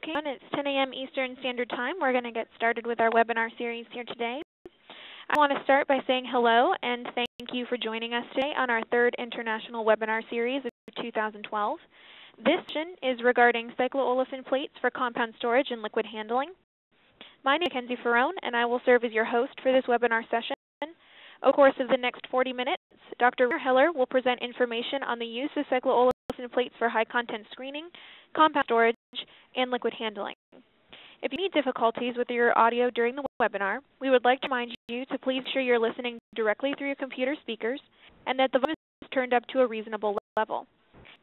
Okay, it's 10 a.m. Eastern Standard Time. We're going to get started with our webinar series here today. I want to start by saying hello and thank you for joining us today on our third international webinar series of 2012. This session is regarding cycloolefin plates for compound storage and liquid handling. My name is Mackenzie Ferrone, and I will serve as your host for this webinar session. Over the course of the next 40 minutes, Dr. Rainer Heller will present information on the use of cycloolefin plates for high-content screening, compound storage, and liquid handling. If you need difficulties with your audio during the webinar, we would like to remind you to please ensure you're listening directly through your computer speakers and that the volume is turned up to a reasonable level.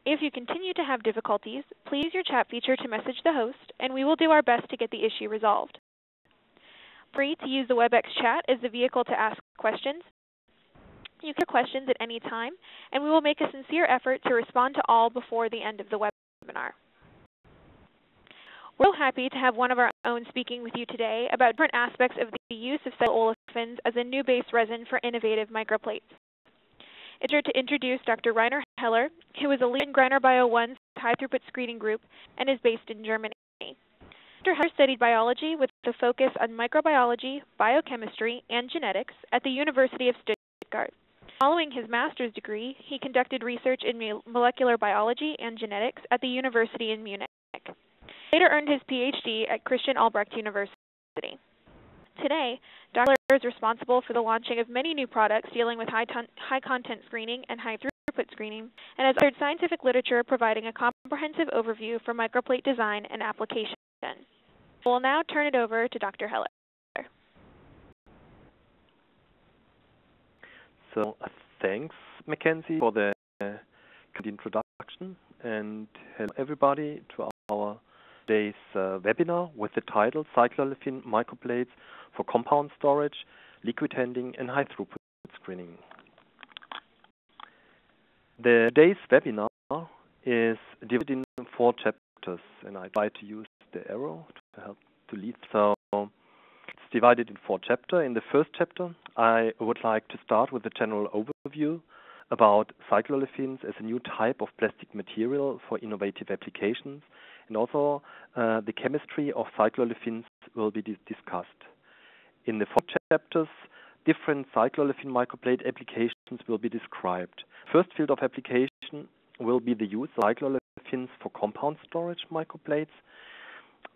If you continue to have difficulties, please use your chat feature to message the host, and we will do our best to get the issue resolved. Free to use the WebEx chat as the vehicle to ask questions. You can ask questions at any time, and we will make a sincere effort to respond to all before the end of the webinar. We're happy to have one of our own speaking with you today about different aspects of the use of cycloolefins as a new base resin for innovative microplates. It's here to introduce Dr. Rainer Heller, who is a lead in Greiner Bio1's high-throughput screening group and is based in Germany. Dr. Heller studied biology with a focus on microbiology, biochemistry, and genetics at the University of Stuttgart. Following his master's degree, he conducted research in molecular biology and genetics at the University in Munich. He later earned his PhD at Christian Albrecht University. Today, Dr. Heller is responsible for the launching of many new products dealing with high-content screening and high-throughput screening, and has authored scientific literature providing a comprehensive overview for microplate design and application. We'll now turn it over to Dr. Heller. So thanks, Mackenzie, for the introduction, and hello everybody to our today's webinar with the title Cycloolefin Microplates for Compound Storage, Liquid Handling, and High Throughput Screening. Today's webinar is divided in 4 chapters, and I try to use the arrow to help to lead. So it's divided in 4 chapters. In the first chapter, I would like to start with a general overview about cycloolefins as a new type of plastic material for innovative applications, and also the chemistry of cycloolefins will be discussed. In the 4 chapters, different cycloolefin microplate applications will be described. First field of application will be the use of cycloolefins for compound storage microplates.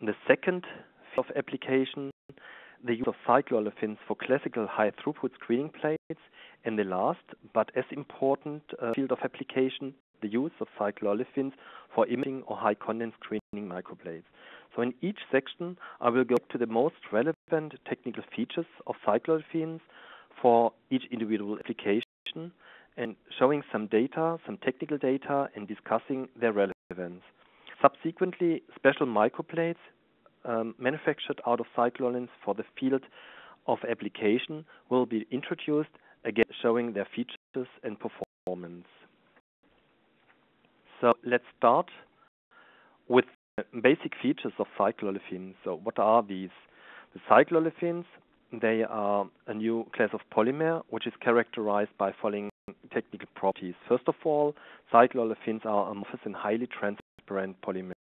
The second field of application, the use of cycloolefins for classical high-throughput screening plates. And the last, but as important field of application, the use of cycloolefins for imaging or high-content screening microplates. So in each section, I will go to the most relevant technical features of cycloolefins for each individual application and showing some data, some technical data, and discussing their relevance. Subsequently, special microplates manufactured out of cycloolefins for the field of application will be introduced, again showing their features and performance. So let's start with the basic features of cycloolefins. So what are these? The cycloolefins, they are a new class of polymer which is characterized by following technical properties. First of all, cycloolefins are amorphous and highly transparent polymers.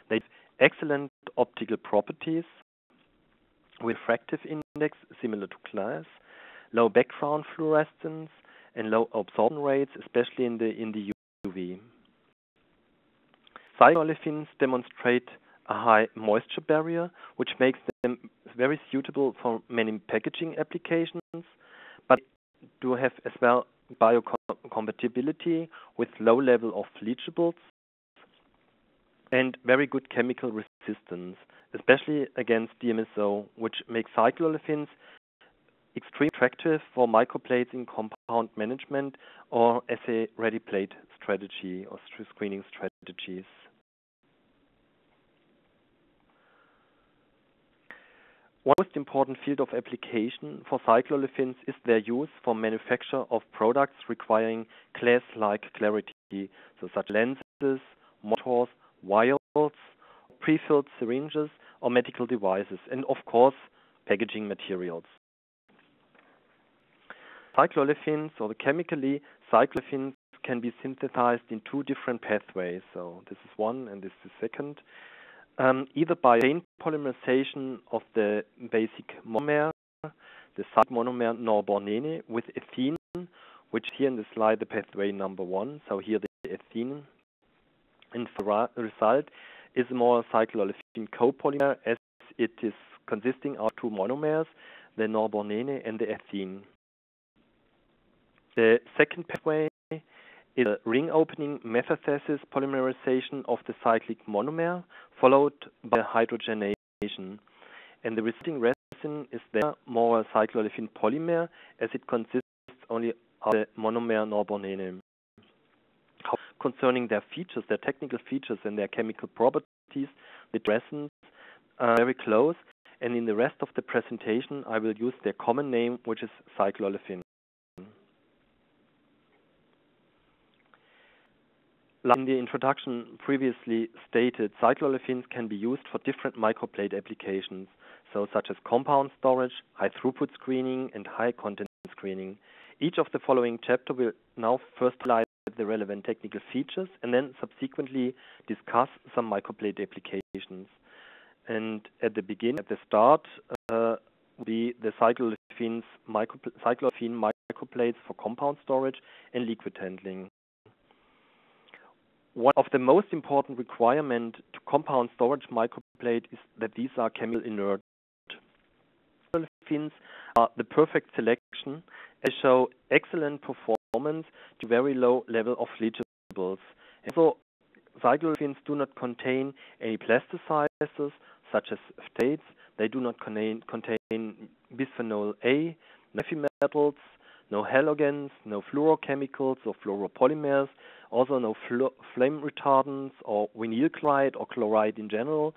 They have excellent optical properties with refractive index similar to glass, low background fluorescence, and low absorption rates, especially in the UV. Cycloolefins demonstrate a high moisture barrier, which makes them very suitable for many packaging applications, but do have as well biocompatibility with low level of leachables and very good chemical resistance, especially against DMSO, which makes cycloolefins extremely attractive for microplates in compound management or as a ready plate strategy or screening strategies. One most important field of application for cycloolefins is their use for manufacture of products requiring glass-like clarity, so such lenses, motors, vials, pre-filled syringes, or medical devices, and of course, packaging materials. Cycloolefins, or chemically, cycloolefins can be synthesized in two different pathways. So this is one and this is the second. Either by chain polymerization of the basic monomer, the side monomer norbornene with ethene, which here in the slide the pathway number 1. So here the ethene, and the result is a more cycloolefin copolymer, as it is consisting of two monomers, the norbornene and the ethene. The second pathway is a ring opening metathesis polymerization of the cyclic monomer, followed by hydrogenation. And the resulting resin is there more a cycloolefin polymer, as it consists only of the monomer norbornene. Concerning their features, their technical features and their chemical properties, the resins are very close, and in the rest of the presentation I will use their common name, which is cycloolefin. Like in the introduction previously stated, cycloolefins can be used for different microplate applications, so such as compound storage, high throughput screening, and high content screening. Each of the following chapter will now first highlight the relevant technical features and then subsequently discuss some microplate applications. And at the start, will be the cycloolefin microplates for compound storage and liquid handling. One of the most important requirements to compound storage microplate is that these are chemical inert. Cycloolefins are the perfect selection and show excellent performance to very low level of leachables. And so cycloolefins do not contain any plasticizers such as phthalates. They do not contain bisphenol A, no heavy metals, no halogens, no fluorochemicals or fluoropolymers, also no flame retardants or vinyl chloride or chloride in general,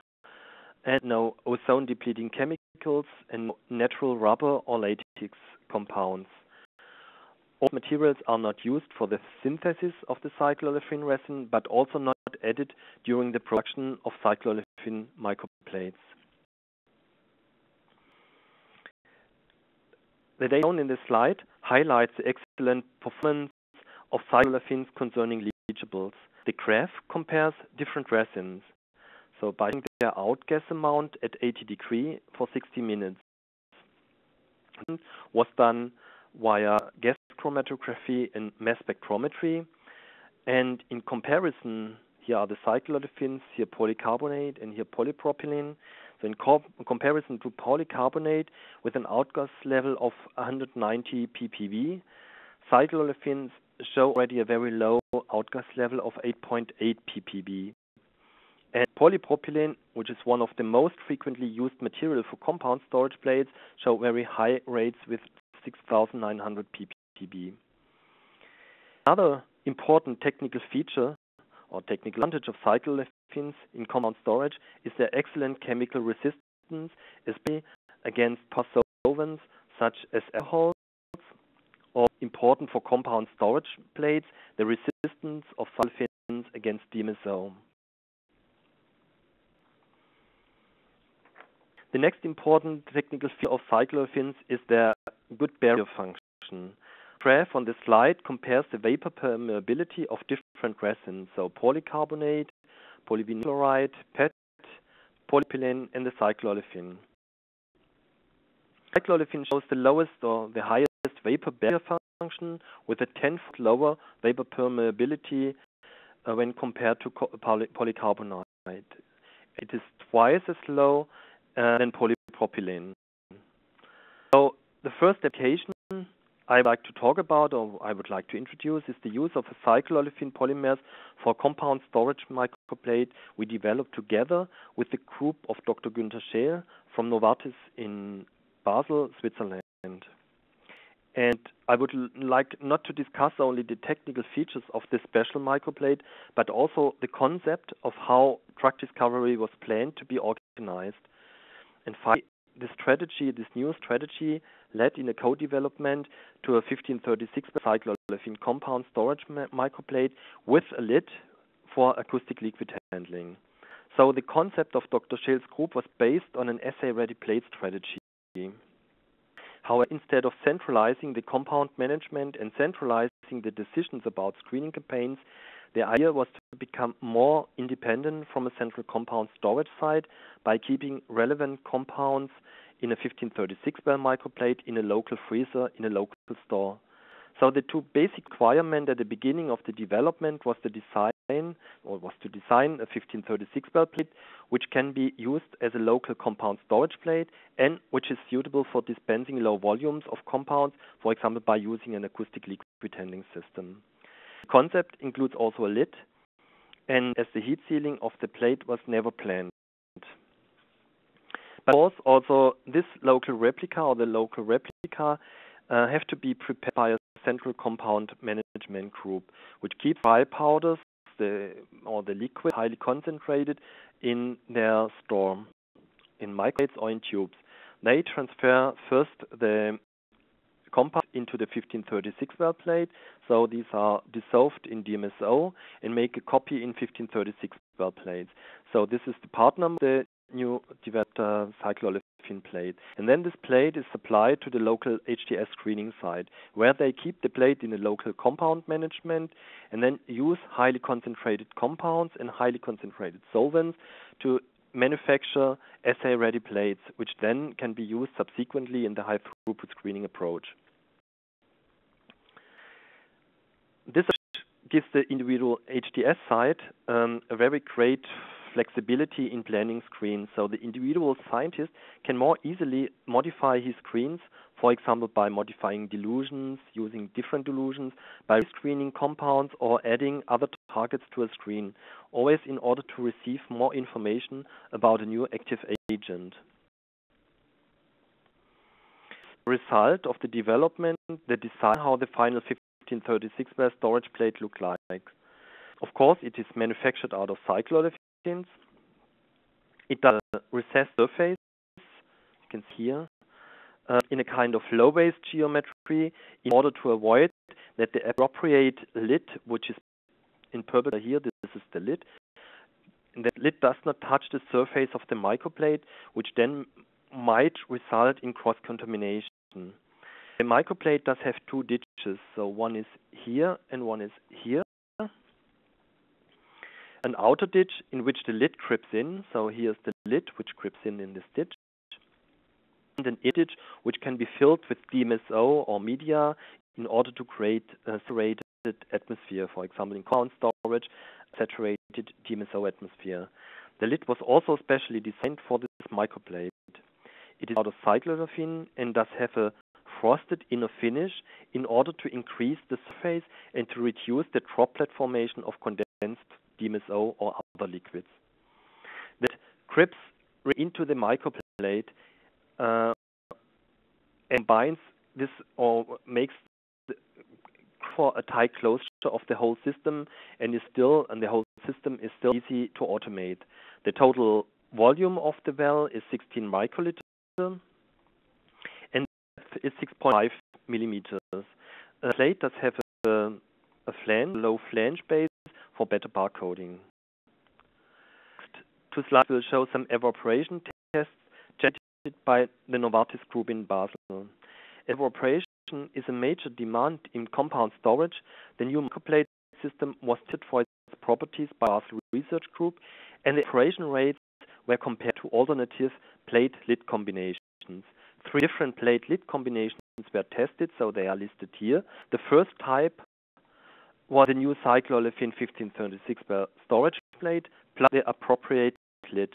and no ozone depleting chemicals and no natural rubber or latex compounds. All materials are not used for the synthesis of the cycloolefin resin, but also not added during the production of cycloolefin microplates. The data shown in this slide highlights the excellent performance of cycloolefins concerning leachables. The graph compares different resins, so by their outgas amount at 80 degrees for 60 minutes. Was done via gas chromatography and mass spectrometry, and in comparison, here are the cycloolefins, here polycarbonate and here polypropylene. So in comparison to polycarbonate with an outgas level of 190 ppb, cycloolefins show already a very low outgas level of 8.8 ppb. And polypropylene, which is one of the most frequently used material for compound storage plates, show very high rates with 6,900 ppb. Another important technical feature or technical advantage of cycloolefins in compound storage is their excellent chemical resistance, especially against solvents such as alcohols, or important for compound storage plates, the resistance of cycloolefins against DMSO. The next important technical feature of cycloolefins is their good barrier function. The graph on this slide compares the vapor permeability of different resins, so polycarbonate, polyvinyl chloride, PET, polypropylene, and the cycloolefin. Cycloolefin shows the lowest or the highest vapor barrier function with a 10-fold lower vapor permeability when compared to polycarbonate. It is twice as low than polypropylene. So the first application I would like to talk about, or I would like to introduce, is the use of a cycloolefin polymers for compound storage microplate we developed together with the group of Dr. Günther Scheel from Novartis in Basel, Switzerland. And I would like not to discuss only the technical features of this special microplate, but also the concept of how drug discovery was planned to be organized. And finally, this new strategy led in a co-development to a 1536 cycloolefin compound storage microplate with a lid for acoustic liquid handling. So the concept of Dr. Scheel's group was based on an assay-ready plate strategy. However, instead of centralizing the compound management and centralizing the decisions about screening campaigns, the idea was to become more independent from a central compound storage site by keeping relevant compounds in a 1536 well microplate in a local freezer in a local store. So the two basic requirements at the beginning of the development was to design a 1536 well plate which can be used as a local compound storage plate and which is suitable for dispensing low volumes of compounds, for example by using an acoustic liquid handling system. The concept includes also a lid, and as the heat sealing of the plate was never planned. But of course also this local replica or the local replica have to be prepared by a central compound management group, which keeps dry powders or the liquid highly concentrated in their store, in microplates or in tubes. They transfer first the compound into the 1536 well plate, so these are dissolved in DMSO and make a copy in 1536 well plates. So this is the part number, the new developed Cycloolefin plate. And then this plate is supplied to the local HTS screening site, where they keep the plate in a local compound management and then use highly concentrated compounds and highly concentrated solvents to manufacture assay-ready plates, which then can be used subsequently in the high-throughput screening approach. This gives the individual HTS site a very great flexibility in planning screens, so the individual scientist can more easily modify his screens, for example by modifying dilutions, using different dilutions, by screening compounds or adding other targets to a screen, always in order to receive more information about a new active agent. Result of the development, the design how the final 1536 well storage plate look like. Of course, it is manufactured out of cycloolefins. It does a recessed surface, you can see here, in a kind of low-base geometry in order to avoid that the appropriate lid, which is in purple here, this is the lid, and that lid does not touch the surface of the microplate, which then might result in cross-contamination. The microplate does have two ditches, so one is here and one is here. An outer ditch in which the lid grips in, so here's the lid which grips in this ditch, and an inner ditch which can be filled with DMSO or media in order to create a saturated atmosphere, for example in compound storage, saturated DMSO atmosphere. The lid was also specially designed for this microplate. It is out of cycloolefin and does have a frosted inner finish in order to increase the surface and to reduce the droplet formation of condensed DMSO or other liquids. That grips into the microplate and binds this or makes for a tight closure of the whole system, and the whole system is still easy to automate. The total volume of the well is 16 microliters and is 6.5 millimeters. The plate does have a low flange base for better barcoding. Two slides will show some evaporation tests generated by the Novartis group in Basel. Evaporation is a major demand in compound storage. The new microplate system was tested for its properties by Basel research group, and the evaporation rates were compared to alternative plate-lid combinations. 3 different plate-lid combinations were tested, so they are listed here. The first type was the new Cycloolefin 1536 well storage plate plus the appropriate lid,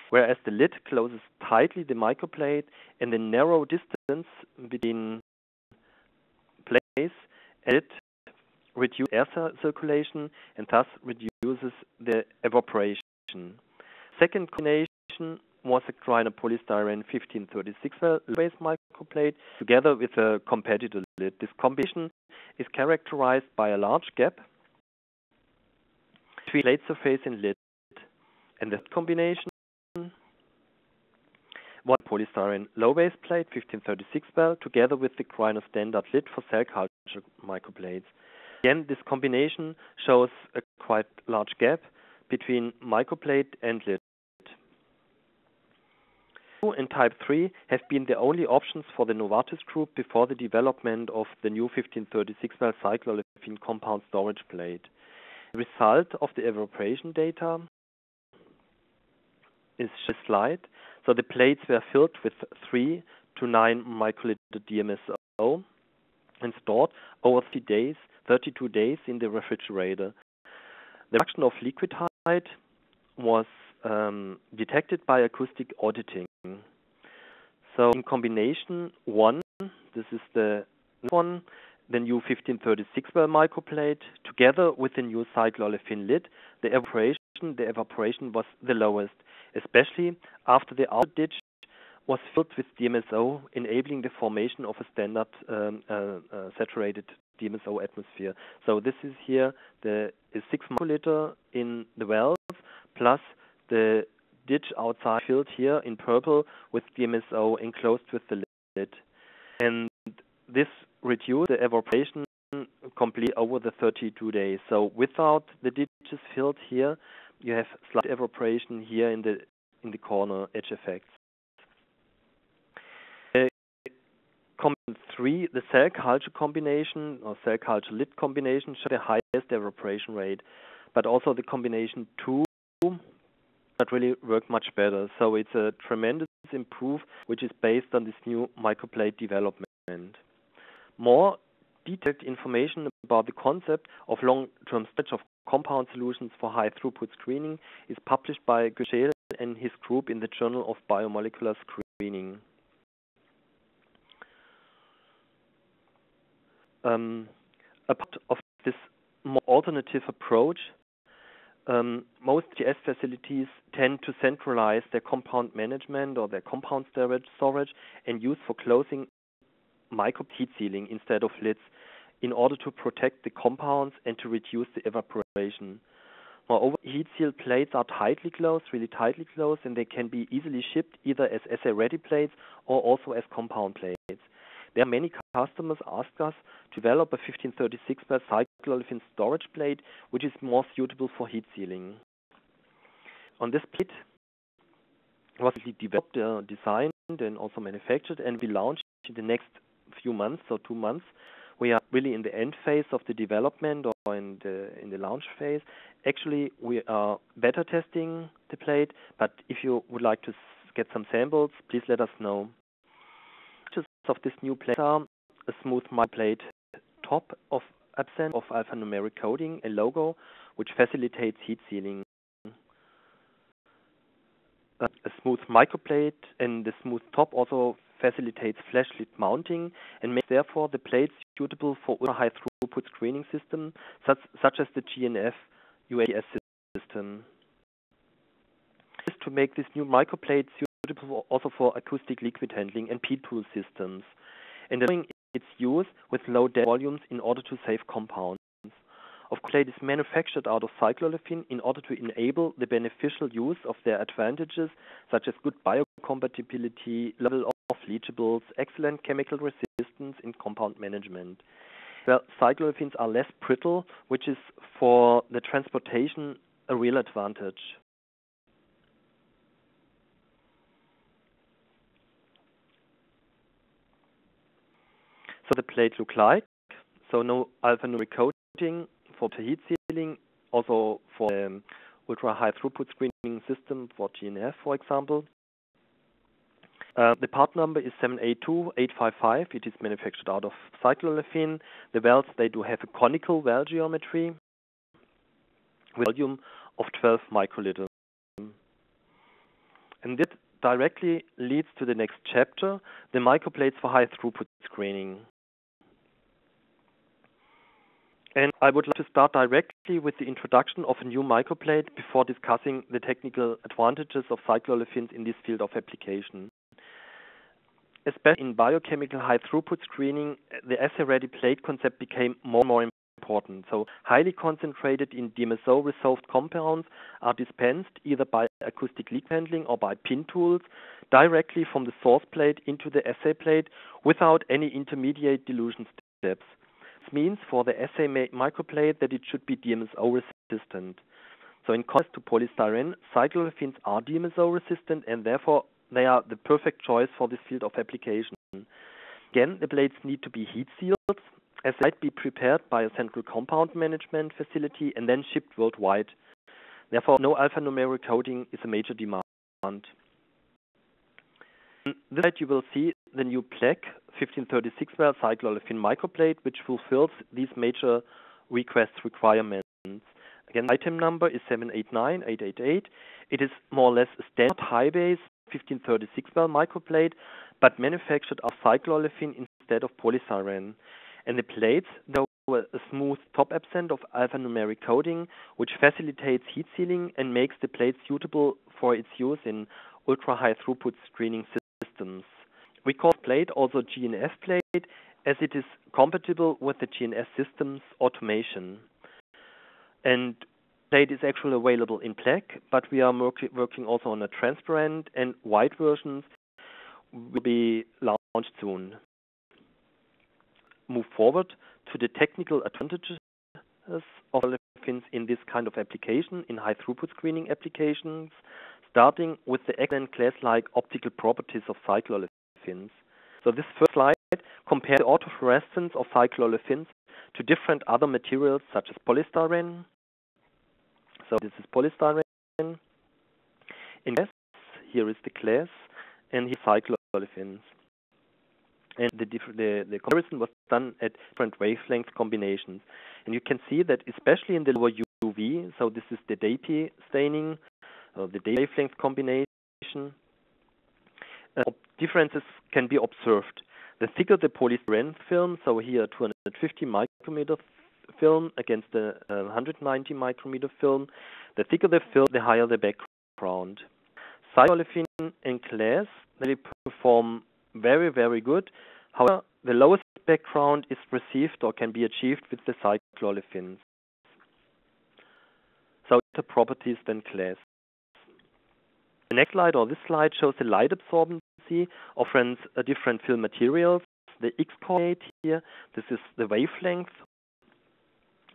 whereas the lid closes tightly the microplate and the narrow distance between plates and it reduces air circulation and thus reduces the evaporation. Second combination was a Griner polystyrene 1536 well base microplate together with a competitor lid. This combination is characterized by a large gap between plate surface and lid. And the combination was polystyrene low base plate 1536 well together with the Griner standard lid for cell culture microplates. Again, this combination shows a quite large gap between microplate and lid. and Type 3 have been the only options for the Novartis group before the development of the new 1536-well cycloolefin compound storage plate. The result of the evaporation data is this slide. So the plates were filled with 3 to 9 microliter DMSO and stored over 32 days in the refrigerator. The reduction of liquid height was detected by acoustic auditing. So in combination 1, this is the one, the new 1536-well microplate, together with the new cycloolefin lid, the evaporation was the lowest, especially after the outer ditch was filled with DMSO, enabling the formation of a standard saturated DMSO atmosphere. So this is here is 6 microliter in the valve plus the ditch outside filled here in purple with DMSO enclosed with the lid. And this reduced the evaporation completely over the 32 days. So without the ditches filled here, you have slight evaporation here in the corner edge effects. Combination 3, the cell culture combination or cell culture lid combination showed the highest evaporation rate, but also the combination 2 not really work much better. So it's a tremendous improvement, which is based on this new microplate development. More detailed information about the concept of long-term storage of compound solutions for high throughput screening is published by Guschel and his group in the Journal of Biomolecular Screening. A part of this more alternative approach, most GS facilities tend to centralize their compound management or their compound storage and use for closing micro heat sealing instead of lids in order to protect the compounds and to reduce the evaporation. Moreover, heat seal plates are tightly closed, really tightly closed, and they can be easily shipped either as assay-ready plates or also as compound plates. There are many customers ask us to develop a 1536-well cycloolefin storage plate which is more suitable for heat sealing. On this plate was developed, designed, and also manufactured, and we launched in the next few months, so 2 months. We are really in the end phase of the development or in the launch phase. Actually, we are beta testing the plate, but if you would like to get some samples, please let us know. Of this new plate are a smooth microplate top of absent of alphanumeric coding, a logo which facilitates heat sealing. A smooth microplate and the smooth top also facilitates flashlight mounting and makes therefore the plates suitable for ultra-high throughput screening systems such as the GNF UAS system. This is to make this new microplate suitable also for acoustic liquid handling and P-tool systems, and allowing its use with low volumes in order to save compounds. Of course, plate is manufactured out of cycloolefin in order to enable the beneficial use of their advantages such as good biocompatibility, level of leachables, excellent chemical resistance, and compound management. Well, cycloolefins are less brittle, which is for the transportation a real advantage. So the plate look like, so no alphanumeric coating for heat sealing, also for ultra-high throughput screening system for GNF, for example. The part number is 782855. It is manufactured out of cycloolefin. The valves, they do have a conical valve geometry with a volume of 12 microliter. And this directly leads to the next chapter, the microplates for high throughput screening. And I would like to start directly with the introduction of a new microplate before discussing the technical advantages of cycloolefins in this field of application. Especially in biochemical high throughput screening, the assay-ready plate concept became more and more important. So highly concentrated in DMSO resolved compounds are dispensed either by acoustic liquid handling or by pin tools directly from the source plate into the assay plate without any intermediate dilution steps. This means for the assay-made microplate that it should be DMSO resistant. So in contrast to polystyrene, cycloolefins are DMSO resistant and therefore they are the perfect choice for this field of application. Again, the plates need to be heat sealed, as they might be prepared by a central compound management facility and then shipped worldwide. Therefore, no alphanumeric coating is a major demand. On this slide, you will see the new PLEC 1536 well cycloolefin microplate, which fulfills these major requirements. Again, item number is 789888. It is more or less a standard high-base 1536 well microplate, but manufactured of cycloolefin instead of polystyrene. And the plates show a smooth top absent of alphanumeric coating, which facilitates heat sealing and makes the plate suitable for its use in ultra-high throughput screening systems. We call the plate also GNS plate, as it is compatible with the GNS system's automation. And plate is actually available in black, but we are working also on a transparent and white versions will be launched soon. Move forward to the technical advantages of olefins in this kind of application, in high throughput screening applications, starting with the excellent glass-like optical properties of cycloolefins. So this first slide compares the autofluorescence of cycloolefins to different other materials such as polystyrene. So this is polystyrene. In glass, here is the glass, and here cycloolefins. And the comparison was done at different wavelength combinations. And you can see that especially in the lower UV, so this is the DAPI staining, the wavelength combination, differences can be observed. The thicker the polystyrene film, so here 250 micrometer film against the 190 micrometer film, the thicker the film, the higher the background. Cycloolefin and glass, they perform very, very good. However, the lowest background is received or can be achieved with the cycloolefins. So better properties than glass. The next slide, or this slide, shows the light absorbency of different film materials. The X-coordinate here, this is the wavelength,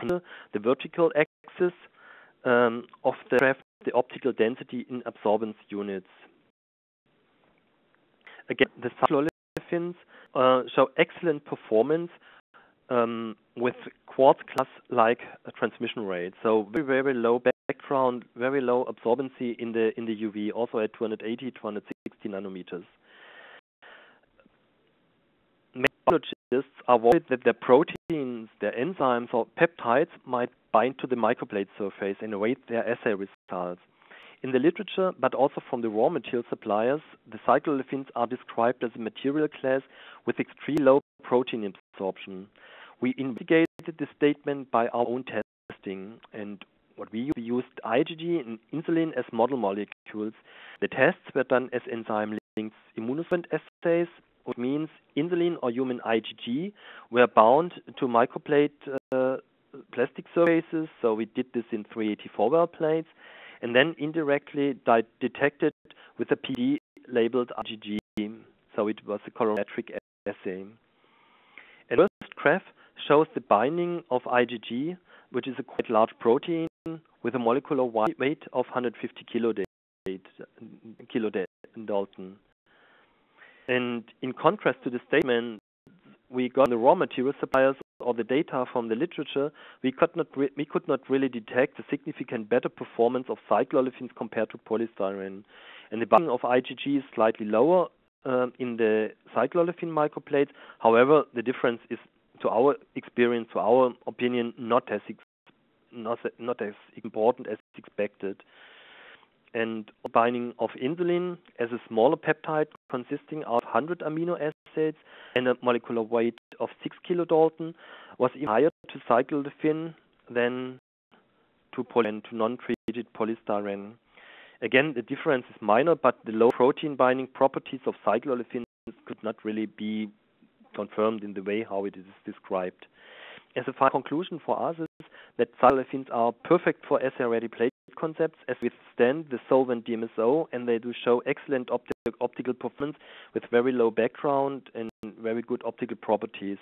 the vertical axis of the graph, the optical density in absorbance units. Again, the cycloolefins show excellent performance with quartz class-like transmission rate. So very, very low background, very low absorbency in the UV, also at 280, 260 nanometers. Biologists are worried that their proteins, their enzymes or peptides might bind to the microplate surface and await their assay results. In the literature, but also from the raw material suppliers, the cycloolefins are described as a material class with extremely low protein absorption. We investigated this statement by our own testing, and what we used IgG and insulin as model molecules. The tests were done as enzyme-linked immunofluorescent assays, which means insulin or human IgG were bound to microplate plastic surfaces. So we did this in 384 well plates, and then indirectly detected with a PD labeled IgG. So it was a colorimetric assay. And the first graph shows the binding of IgG, which is a quite large protein with a molecular weight of 150 kilodalton. And in contrast to the statement we got the raw material suppliers or the data from the literature, we could not really detect a significant better performance of cycloolefins compared to polystyrene. And the binding of IgG is slightly lower in the cycloolefin microplates. However, the difference is, to our experience, to our opinion, not as important as expected. And binding of insulin as a smaller peptide consisting of 100 amino acids and a molecular weight of 6 kilodalton was even higher to cycloolefin than to non-treated polystyrene. Again, the difference is minor, but the low protein binding properties of cycloolefin could not really be confirmed in the way how it is described. As a final conclusion for us is that cycloolefins are perfect for assay-ready plate concepts as withstand the solvent DMSO, and they do show excellent optical performance with very low background and very good optical properties.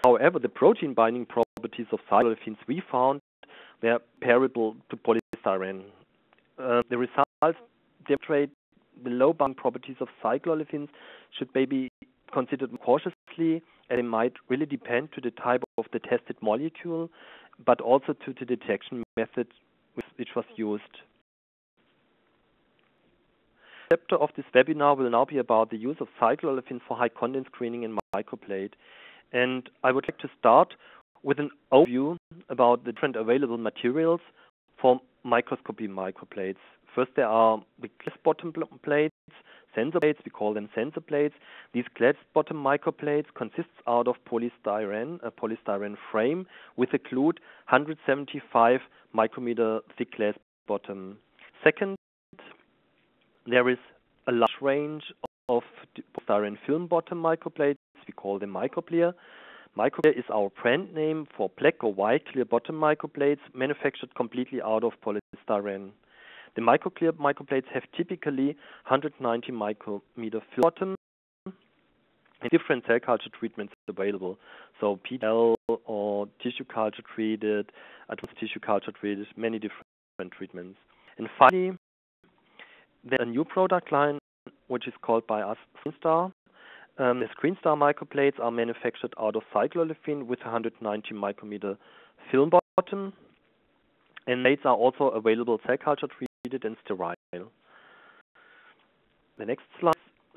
However, the protein binding properties of cycloolefins we found were comparable to polystyrene. The results demonstrate the low binding properties of cycloolefins should maybe be considered cautiously, and they might really depend to the type of the tested molecule, but also to the detection method which was used. The chapter of this webinar will now be about the use of cycloolefins for high content screening in microplate. And I would like to start with an overview about the different available materials for microscopy microplates. First, there are the glass bottom plates, sensor plates, we call them sensor plates. These glass bottom microplates consists out of polystyrene, a polystyrene frame with a glued 175 micrometer thick glass bottom. Second, there is a large range of polystyrene film bottom microplates, we call them Microclear. Microclear is our brand name for black or white clear bottom microplates manufactured completely out of polystyrene. The Microclear microplates have typically 190 micrometer film bottom and different cell culture treatments available. So PL or tissue culture treated, advanced tissue culture treated, many different treatments. And finally, there's a new product line which is called by us ScreenStar. The ScreenStar microplates are manufactured out of cycloolefin with 190 micrometer film bottom, and plates are also available cell culture treated and sterile. The next slide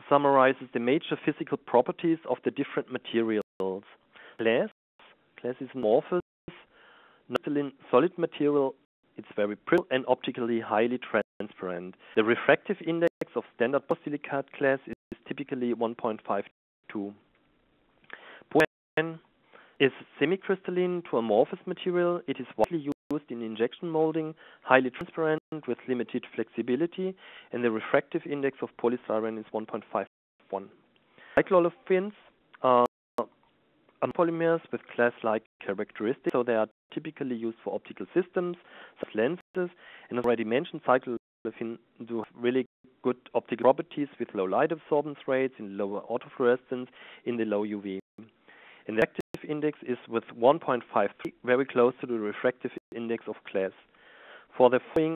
summarizes the major physical properties of the different materials. Glass is an amorphous, non-crystalline solid material. It's very brittle and optically highly transparent. The refractive index of standard borosilicate glass is typically 1.52. Polyethylene is semi-crystalline to amorphous material. It is widely used in injection molding, highly transparent with limited flexibility, and the refractive index of polystyrene is 1.51. Cycloolefins are polymers with glass-like characteristics, so they are typically used for optical systems, such as lenses, and as already mentioned, cycloolefin do have really good optical properties with low light absorbance rates, in lower autofluorescence, in the low UV. And the refractive index is with 1.53, very close to the refractive index of glass. For the following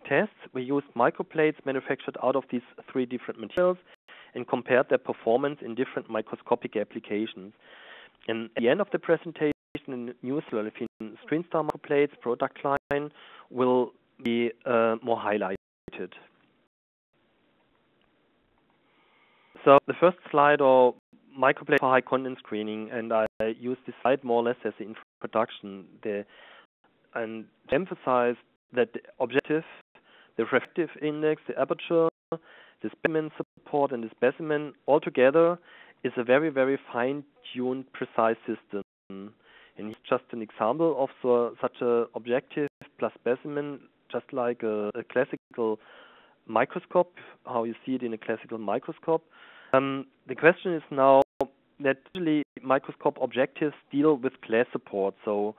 tests, we used microplates manufactured out of these three different materials and compared their performance in different microscopic applications. And at the end of the presentation, the new cycloolefin ScreenStar microplates product line will be more highlighted. So the first slide, or microplate for high content screening, and I use this slide more or less as an introduction and emphasize that the objective, the refractive index, the aperture, the specimen support, and the specimen altogether is a very, very fine-tuned, precise system. And it's just an example of such an objective plus specimen, just like a classical microscope, how you see it in a classical microscope. The question is now that usually microscope objectives deal with glass support, so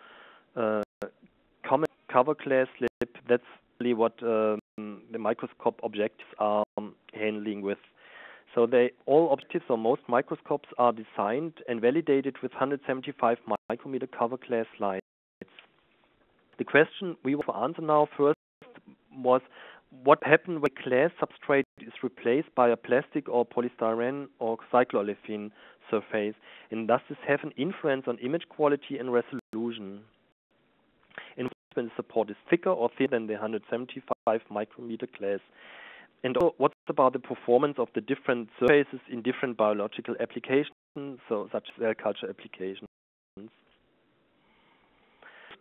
common cover glass slip, that's really what the microscope objectives are handling with. So all objectives or most microscopes are designed and validated with 175 micrometer cover glass slides. The question we want to answer now first was what happened when glass substrate is replaced by a plastic or polystyrene or cycloolefin surface, and does this have an influence on image quality and resolution? And when the support is thicker or thinner than the 175 micrometer glass. And what's about the performance of the different surfaces in different biological applications, so such as cell culture applications?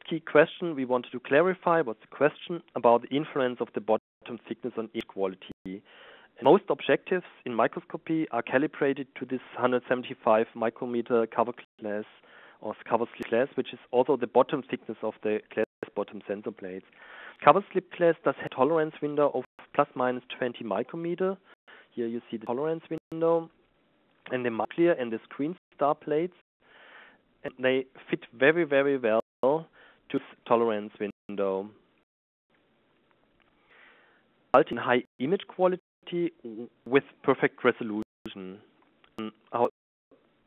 Key question we wanted to clarify was the question about the influence of the bottom thickness on image quality. And most objectives in microscopy are calibrated to this 175 micrometer cover glass or cover slip glass, which is also the bottom thickness of the glass bottom sensor plates. Cover slip glass does have a tolerance window of plus minus 20 micrometer. Here you see the tolerance window, and the Microclear and the ScreenStar plates, and they fit very, very well to this tolerance window. Result in high image quality with perfect resolution.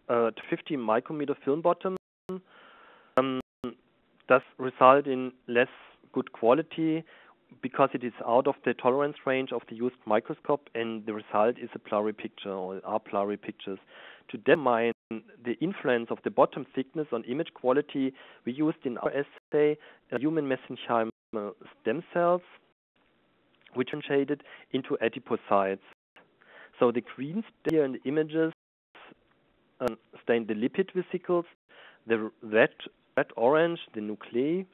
50 micrometer film bottom does result in less good quality because it is out of the tolerance range of the used microscope, and the result is a blurry picture or are blurry pictures. To determine the influence of the bottom thickness on image quality, we used in our assay human mesenchymal stem cells, which are shaded into adipocytes. So the green here in the images stain the lipid vesicles, the red-orange, the nuclei,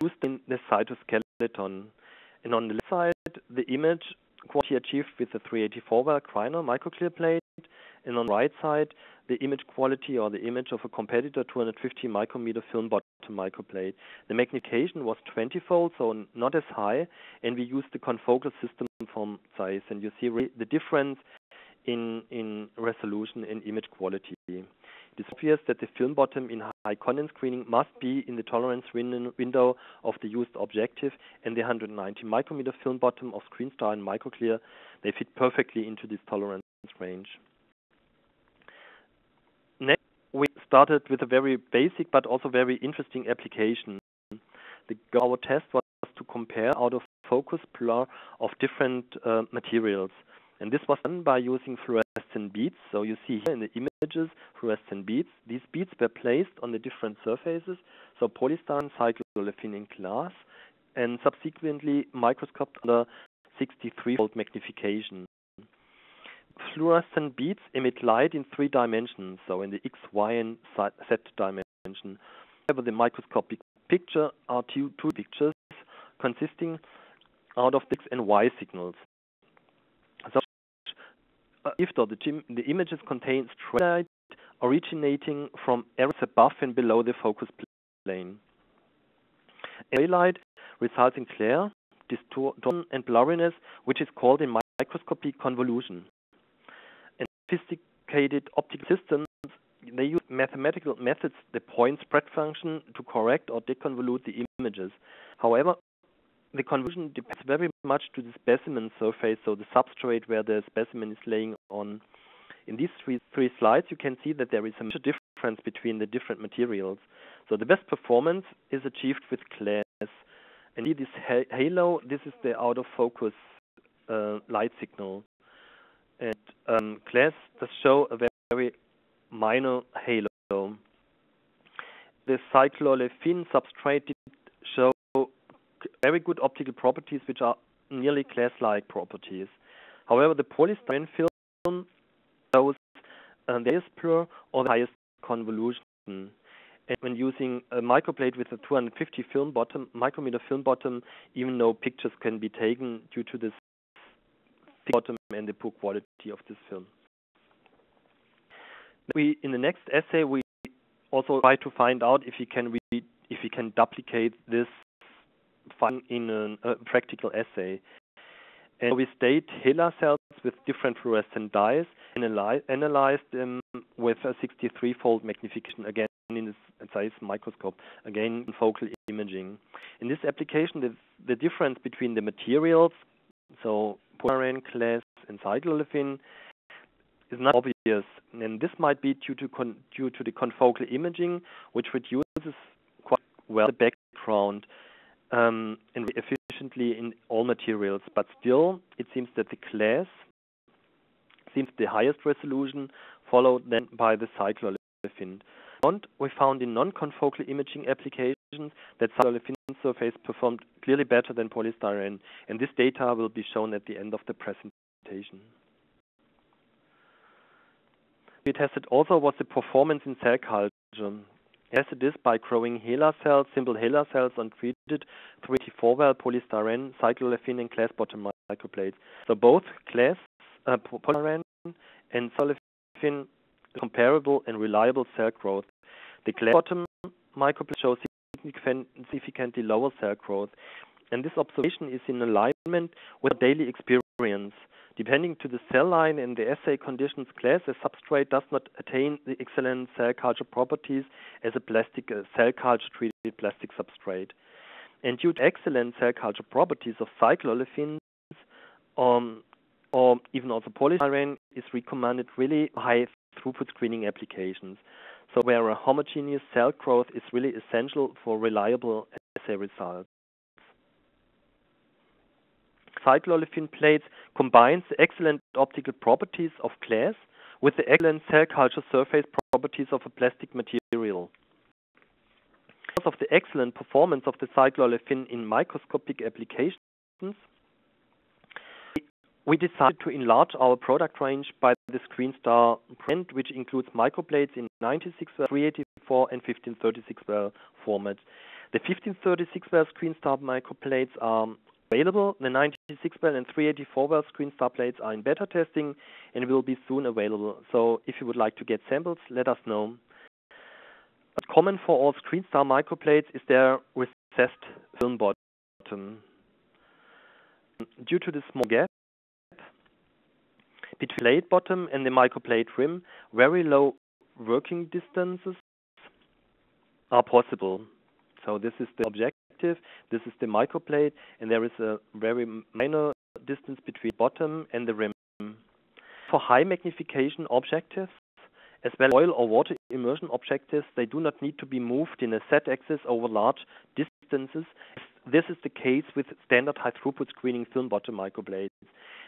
used in the cytoskeleton. And on the left side, the image quality achieved with the 384-well Kreiner microclear plate, and on the right side, the image quality or the image of a competitor 250 micrometer film bottom microplate. The magnification was 20-fold, so not as high, and we used the confocal system from Zeiss, and you see the difference in resolution and image quality. It is obvious that the film bottom in high content screening must be in the tolerance window of the used objective, and the 190 micrometer film bottom of ScreenStar and Microclear, they fit perfectly into this tolerance range. Next, we started with a very basic but also very interesting application. Our test was to compare out of focus blur of different materials. And this was done by using fluorescent beads. So you see here in the images fluorescent beads. These beads were placed on the different surfaces, so polystyrene, cycloolefin, and glass, and subsequently microscoped under 63-fold magnification. Fluorescent beads emit light in 3 dimensions, so in the X, Y, and Z dimension. However, the microscopic picture are two pictures consisting out of X and Y signals. So, if the images contain stray light originating from areas above and below the focus plane. Stray light results in glare, distortion, and blurriness, which is called in microscopy convolution. And sophisticated optical systems, they use mathematical methods, the point spread function, to correct or deconvolute the images. However, the convolution depends very much to the specimen surface, so the substrate where the specimen is laying on. In these three slides, you can see that there is a major difference between the different materials. So the best performance is achieved with glass. And see this halo, this is the out-of-focus light signal. And glass does show a very minor halo. The cycloolefin substrate did show very good optical properties, which are nearly glass-like properties. However, the polystyrene film shows the highest blur or the highest convolution. And when using a microplate with a 250 micrometer film bottom, even no pictures can be taken due to this thick bottom and the poor quality of this film. In the next essay, we also try to find out if we can duplicate this in a practical assay. And we state HeLa cells with different fluorescent dyes and analyzed them with a 63-fold magnification, again in the Zeiss microscope, again in focal imaging. In this application, the difference between the materials, so polystyrene, glass, and cycloolefin, is not obvious, and this might be due to the confocal imaging, which reduces quite well the background and efficiently in all materials. But still, it seems that the glass seems the highest resolution, followed then by the cycloolefin. And we found in non-confocal imaging applications that cycloolefin surface performed clearly better than polystyrene, and this data will be shown at the end of the presentation. We tested also was the performance in cell culture. Tested this by growing HeLa cells, simple HeLa cells on treated 384-well polystyrene, cycloolefin, and glass bottom microplates. So both glass, polystyrene, and cycloolefin comparable and reliable cell growth. The glass bottom microplate shows significantly lower cell growth, and this observation is in alignment with daily experience. Depending to the cell line and the assay conditions, glass as substrate does not attain the excellent cell culture properties as a plastic cell culture treated plastic substrate. And due to excellent cell culture properties of cycloolefins or even also polystyrene is recommended really high throughput screening applications. So where a homogeneous cell growth is really essential for reliable assay results. Cycloolefin plates combines the excellent optical properties of glass with the excellent cell culture surface properties of a plastic material. Because of the excellent performance of the Cycloolefin in microscopic applications, we decided to enlarge our product range by the ScreenStar brand, which includes microplates in 96 well, 384 and 1536 well formats. The 1536 well ScreenStar microplates are available. The 96 well and 384 well ScreenStar plates are in beta testing and will be soon available. So if you would like to get samples, let us know. But common for all ScreenStar microplates is their recessed film bottom. Due to the small gap between the plate bottom and the microplate rim, very low working distances are possible. So this is the objective, this is the microplate, and there is a very minor distance between bottom and the rim. For high magnification objectives, as well as oil or water immersion objectives, they do not need to be moved in a Z-axis over large distances. This is the case with standard high throughput screening film bottom microplates.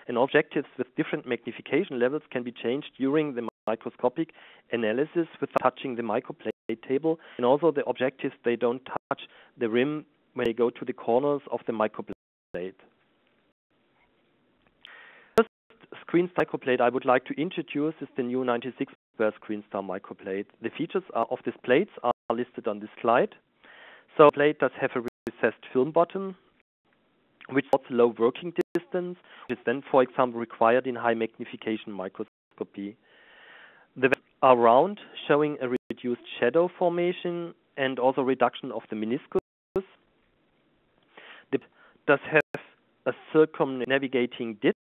And objectives with different magnification levels can be changed during the microscopic analysis without touching the microplate table. And also the objectives, they don't touch the rim when they go to the corners of the microplate. First ScreenStar microplate I would like to introduce is the new 96 well ScreenStar microplate. The features of these plates are listed on this slide. So the plate does have a recessed film bottom, which has low working distance, which is then, for example, required in high magnification microscopy. The valves are round, showing a reduced shadow formation and also reduction of the meniscus. The does have a circumnavigating ditch,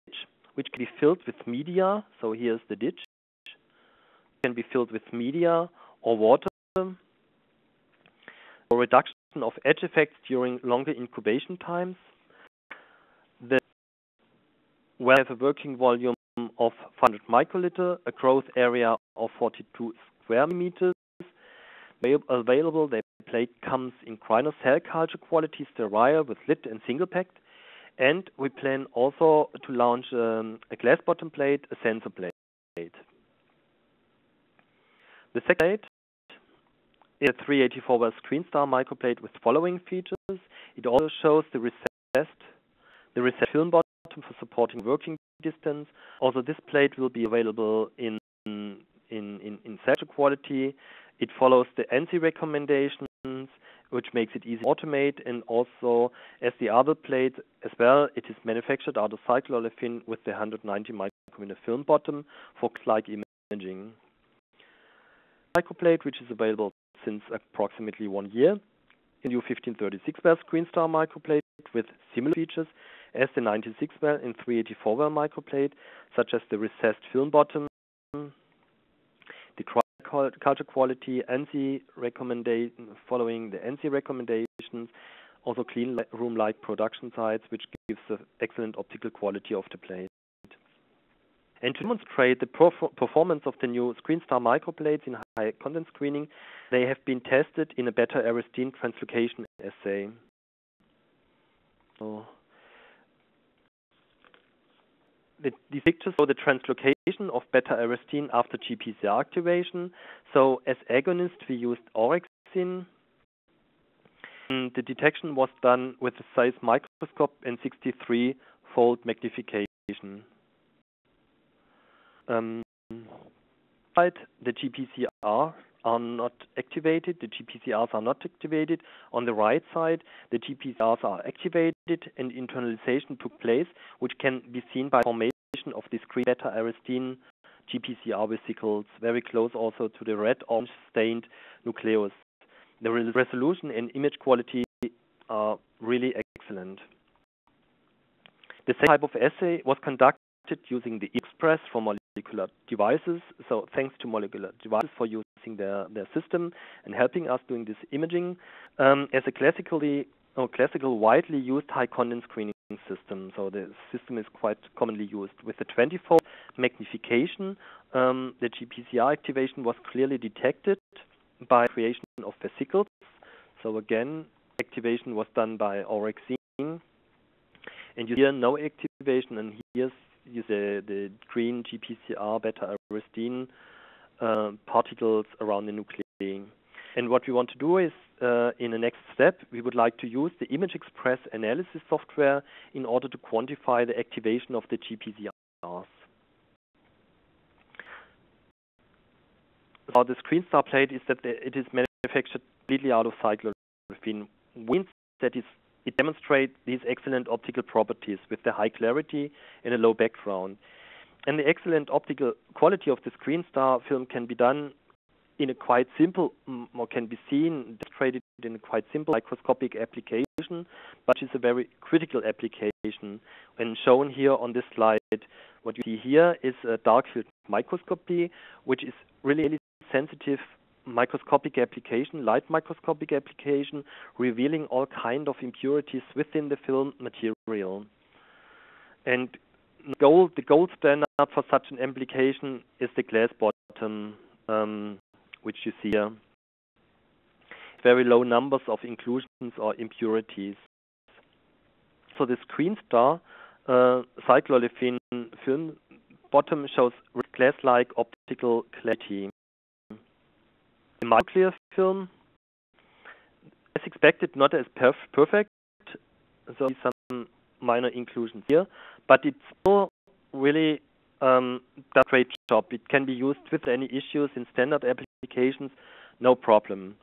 which can be filled with media. So here's the ditch. It can be filled with media or water, or reduction of edge effects during longer incubation times. The well have a working volume of 500 microliter, a growth area of 42 square meters. Available, the plate comes in Griner cell culture quality, sterile with lid and single packed. And we plan also to launch a glass bottom plate, a sensor plate. The second plate is a 384 well ScreenStar microplate with following features. It also shows the recessed film bottom for supporting working distance. Also, this plate will be available in cell quality. It follows the ANSI recommendations, which makes it easy to automate, and also as the other plate as well, it is manufactured out of Cycloolefin with the 190 micrometer film bottom for like imaging. Microplate, which is available since approximately 1 year, in new 1536 well ScreenStar microplate with similar features as the 96 well and 384 well microplate, such as the recessed film bottom, the culture quality, ANSI recommendation, following the ANSI recommendations, also clean room-like production sites, which gives the excellent optical quality of the plate. And to demonstrate the performance of the new ScreenStar microplates in high content screening, they have been tested in a beta-arrestin translocation assay. So these pictures show the translocation of beta-arrestin after GPCR activation. So as agonist, we used orexin. And the detection was done with a size microscope and 63-fold magnification. The GPCR are not activated. The GPCRs are not activated. On the right side, the GPCRs are activated and internalization took place, which can be seen by formation of discrete beta-arrestin GPCR vesicles, very close also to the red-orange stained nucleus. The resolution and image quality are really excellent. The same type of assay was conducted using the Express for molecular devices. So thanks to molecular devices for using their system and helping us doing this imaging as a classical widely used high content screening system. So the system is quite commonly used. With the 24 magnification, the GPCR activation was clearly detected by creation of vesicles. So again, activation was done by orexin. And you hear no activation, and here's the green GPCR beta aristine particles around the nuclei. And what we want to do is, in the next step, we would like to use the image express analysis software in order to quantify the activation of the GPCRs. So the screen star plate is that it is manufactured completely out of cycloolefin, means that it demonstrates these excellent optical properties with the high clarity and a low background. And the excellent optical quality of the screen star film can be done in a quite simple, or can be seen, demonstrated in a quite simple microscopic application, but is a very critical application. And shown here on this slide, what you see here is a dark field microscopy, which is really sensitive microscopic application, light microscopic application, revealing all kind of impurities within the film material. And the gold standard for such an application is the glass bottom, which you see here. Very low numbers of inclusions or impurities. So the screen star cycloolefin film bottom shows glass-like optical clarity. The microclear film, as expected, not as perfect, so some minor inclusions here, but it's still really does a great job. It can be used with any issues in standard applications, no problem.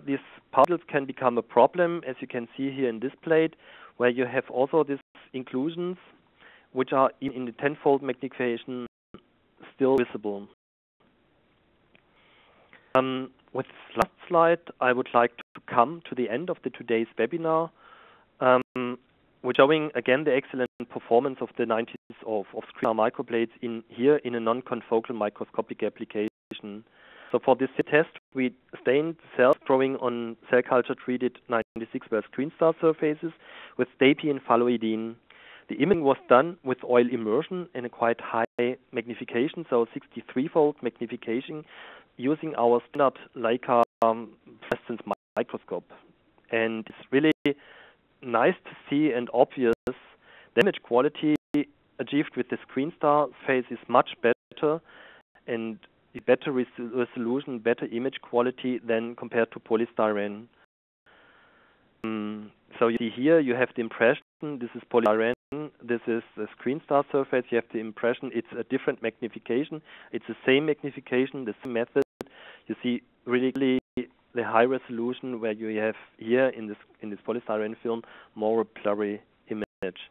These particles can become a problem, as you can see here in this plate, where you have also these inclusions, which are in the tenfold magnification still visible. With this last slide, I would like to come to the end of today's webinar. We're showing again the excellent performance of the 90s of screen microplates in a non-confocal microscopic application. So for this test, we stained cells growing on cell culture treated 96 well screen star surfaces with DAPI and phalloidine. The imaging was done with oil immersion and a quite high magnification, so 63-fold magnification, using our standard Leica fluorescence microscope. And it's really nice to see and obvious the image quality achieved with the screen star phase is much better and better resolution, better image quality than compared to polystyrene. So you see here you have the impression, this is polystyrene, this is the screen star surface, you have the impression it's a different magnification, it's the same magnification, the same method. You see really the high resolution where you have here in this polystyrene film more a blurry image.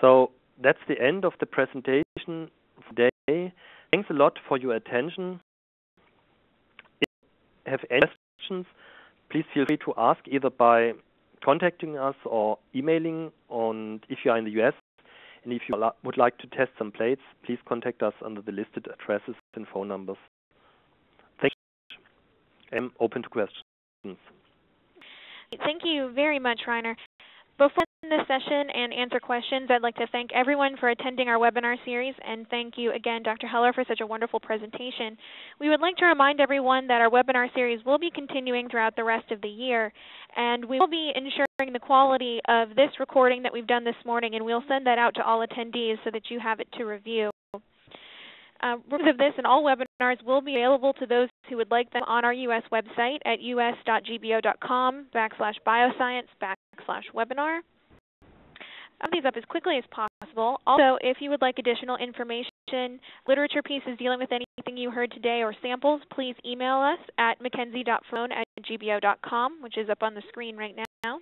So that's the end of the presentation today. Thanks a lot for your attention. If you have any questions, please feel free to ask either by contacting us or emailing. And if you are in the US and if you would like to test some plates, please contact us under the listed addresses and phone numbers. Thank you. I'm open to questions. Thank you very much, Rainer. Before we end this session and answer questions, I'd like to thank everyone for attending our webinar series, and thank you again, Dr. Heller, for such a wonderful presentation. We would like to remind everyone that our webinar series will be continuing throughout the rest of the year, and we will be ensuring the quality of this recording that we've done this morning, and we'll send that out to all attendees so that you have it to review. Recordings of this and all webinars will be available to those who would like them on our US website at us.gbo.com/bioscience/webinar. I'll these up as quickly as possible. Also, if you would like additional information, literature pieces dealing with anything you heard today, or samples, please email us at mackenzie.phone@gbo.com, which is up on the screen right now.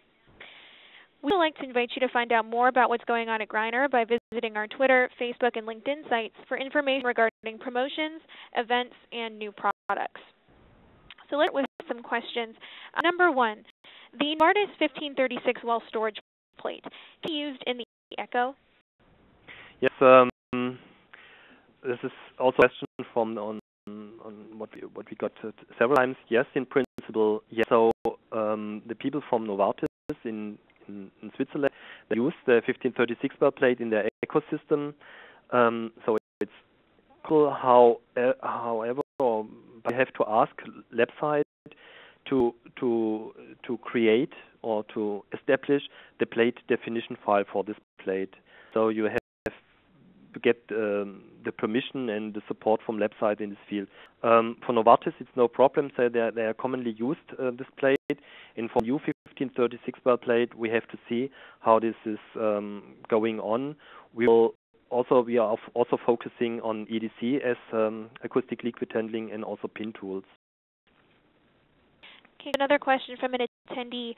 We would like to invite you to find out more about what's going on at Greiner by visiting our Twitter, Facebook, and LinkedIn sites for information regarding promotions, events, and new products. So let's start with some questions. Number one, the Novartis 1536 well storage plate can be used in the Echo? Yes, this is also a question from on what we got several times. Yes, in principle, yes. So the people from Novartis in Switzerland, they use the 1536 well plate in their ecosystem. So it's cool. However, I have to ask lab side to create or to establish the plate definition file for this plate. So you have to get the permission and the support from lab side in this field. For Novartis, it's no problem. So they are commonly used this plate. And for new 1536 well plate, we have to see how this is going on. We are also focusing on EDC as acoustic liquid handling and also pin tools. Okay, another question from an attendee.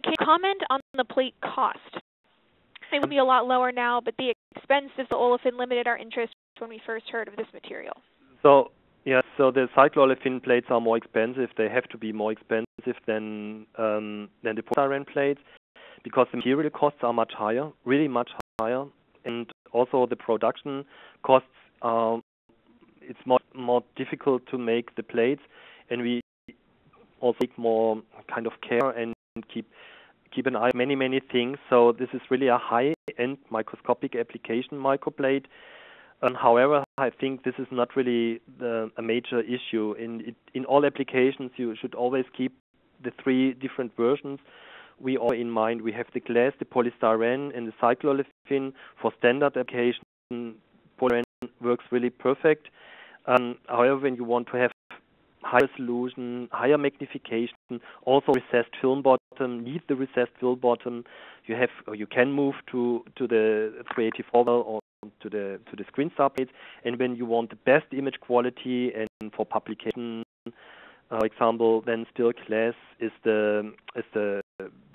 Can you comment on the plate cost? It would be a lot lower now, but the expense of the olefin limited our interest when we first heard of this material. So the cycloolefin plates are more expensive. They have to be more expensive than the polystyrene plates because the material costs are much higher, really much higher, and also the production costs are. It's more difficult to make the plates, and we also take more kind of care and keep an eye on many things. So this is really a high-end microscopic application microplate. However, I think this is not really a major issue. In all applications, you should always keep the three different versions. We all in mind. We have the glass, the polystyrene, and the cycloolefin. For standard application, polystyrene works really perfect. However, when you want to have higher resolution, higher magnification, also recessed film bottom, need the recessed film bottom, you can move to the 384 well or to the screen star plates. And when you want the best image quality and for publication, for example, then still glass is the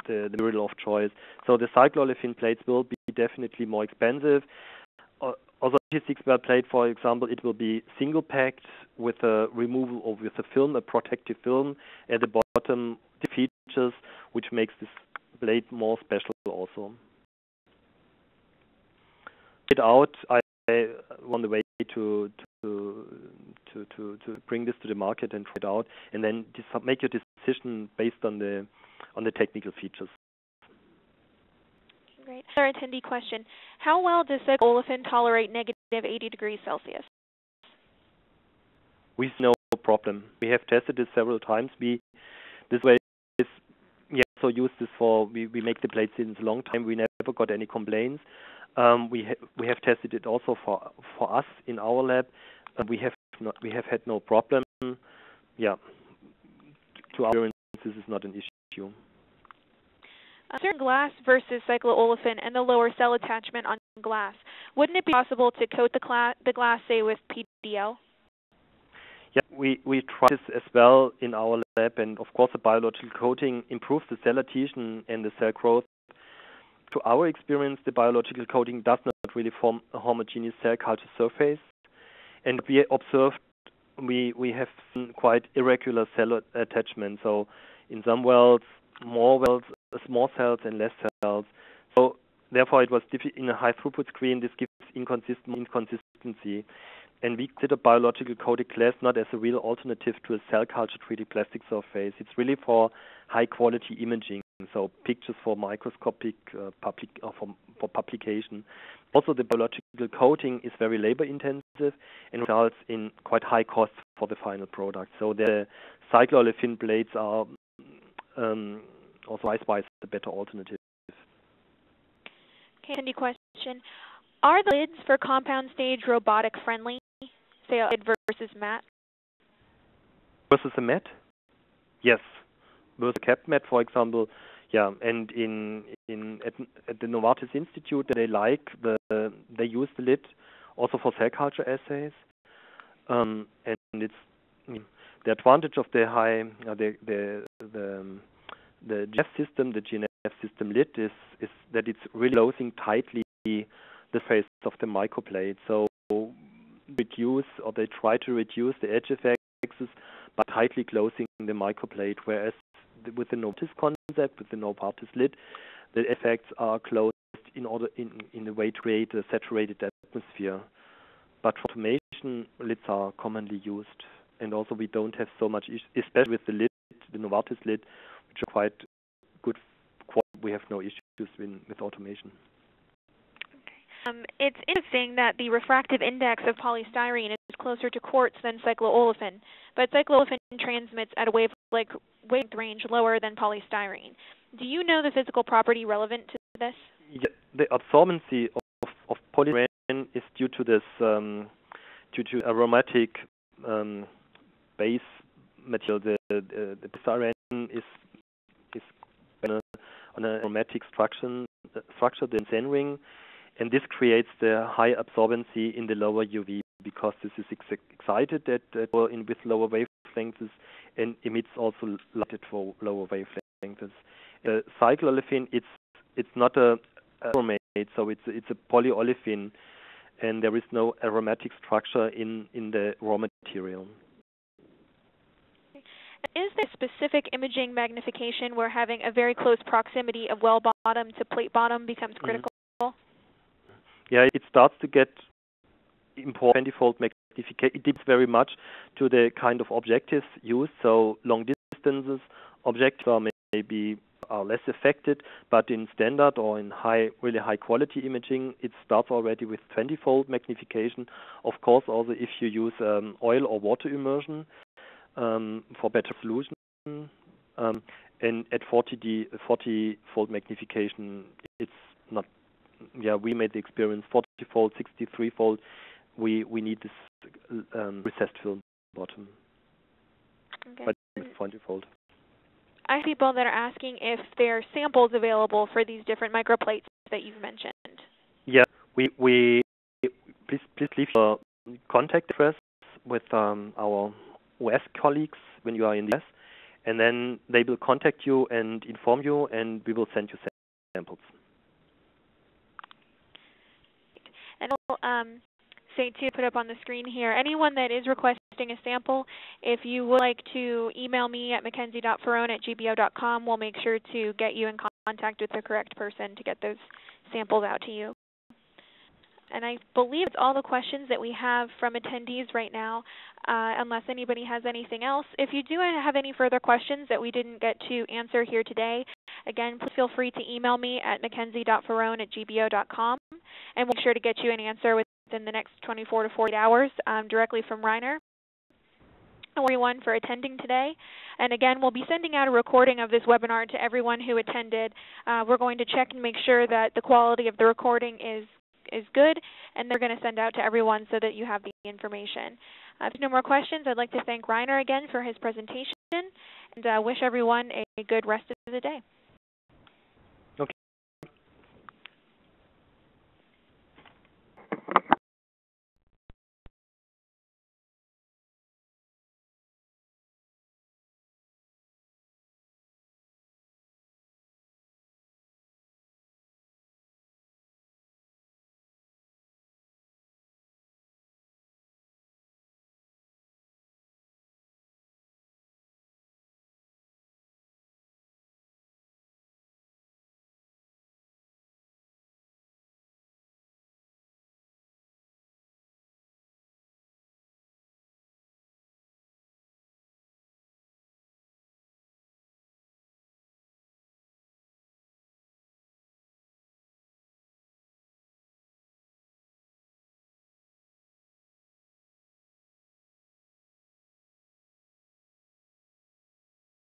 material of choice. So the cycloolefin plates will be definitely more expensive. Also, 56 well plate, for example, it will be single packed with a removal of with a film, a protective film at the bottom. The features which makes this plate more special also. It out. I on the way to bring this to the market and try it out, and then make your decision based on the technical features. Great. Another attendee question. How well does cycloolefin tolerate negative 80 degrees Celsius? We see no problem. We have tested this several times. So use this for, we make the plates since a long time. We never got any complaints. We have tested it also for us in our lab. We have had no problem. Yeah. To our experience, this is not an issue. Certain glass versus cycloolefin and the lower cell attachment on glass. Wouldn't it be possible to coat the glass, say, with PDL? Yeah, we try this as well in our lab, and of course the biological coating improves the cell adhesion and the cell growth. To our experience, the biological coating does not really form a homogeneous cell culture surface, and we observed we have seen quite irregular cell attachment. So in some wells, more wells, small cells and less cells. So therefore, it was in a high throughput screen. This gives inconsistency. And we consider biological coated glass not as a real alternative to a cell culture 3D plastic surface. It's really for high quality imaging, so pictures for microscopic for publication. Also, the biological coating is very labor intensive and results in quite high costs for the final product. So the cycloolefin plates are also price-wise a better alternative. Okay, Cindy, question. Are the lids for compound stage robotic friendly? Say a lid versus mat? Versus a mat? Yes. Versus a cap mat, for example. Yeah, and at the Novartis Institute, they use the lid also for cell culture assays. And it's the advantage of the the GF system, the GNF system lid is that it's really closing tightly the face of the microplate. So they try to reduce the edge effects by tightly closing the microplate, whereas with the Novartis concept, with the Novartis lid, the effects are closed in a way to create a saturated atmosphere. But for automation, lids are commonly used, and also we don't have so much issues, especially with the lid, the Novartis lid, which are quite good. We have no issues with automation. It's interesting that the refractive index of polystyrene is closer to quartz than cycloolefin, but cycloolefin transmits at a wavelength range lower than polystyrene. Do you know the physical property relevant to this? Yeah, the absorbency of polystyrene is due to this due to aromatic base material. The polystyrene is on an aromatic structure, the benzene ring, and this creates the high absorbency in the lower UV because this is excited with lower wavelengths and emits also light at lower wavelengths. Cycloolefin, it's not a aromate, so it's a polyolefin, and there is no aromatic structure in the raw material. Is there specific imaging magnification where having a very close proximity of well bottom to plate bottom becomes critical? Yeah, it starts to get important 20-fold magnification. It depends very much to the kind of objectives used. So long distances objectives are less affected, but in standard or in really high quality imaging, it starts already with 20-fold magnification. Of course, also if you use oil or water immersion for better solution, and at 40-fold magnification, it's not. Yeah, we made the experience 40-fold, 63-fold. We need this recessed film bottom, okay. But 20-fold. I have people that are asking if there are samples available for these different microplates that you've mentioned. Yeah, we please leave your contact address with our US colleagues when you are in the US, and then they will contact you and inform you, and we will send you samples. And I'll say to put up on the screen here, anyone that is requesting a sample, if you would like to email me at mackenzie.ferrone@gbo.com, we'll make sure to get you in contact with the correct person to get those samples out to you. And I believe it's all the questions that we have from attendees right now, unless anybody has anything else. If you do have any further questions that we didn't get to answer here today, again, please feel free to email me at mackenzie.ferrone@gbo.com, and we'll make sure to get you an answer within the next 24 to 48 hours directly from Rainer. And everyone for attending today. And again, we'll be sending out a recording of this webinar to everyone who attended. We're going to check and make sure that the quality of the recording is good, and they're going to send out to everyone so that you have the information. If there's no more questions, I'd like to thank Rainer again for his presentation, and wish everyone a good rest of the day.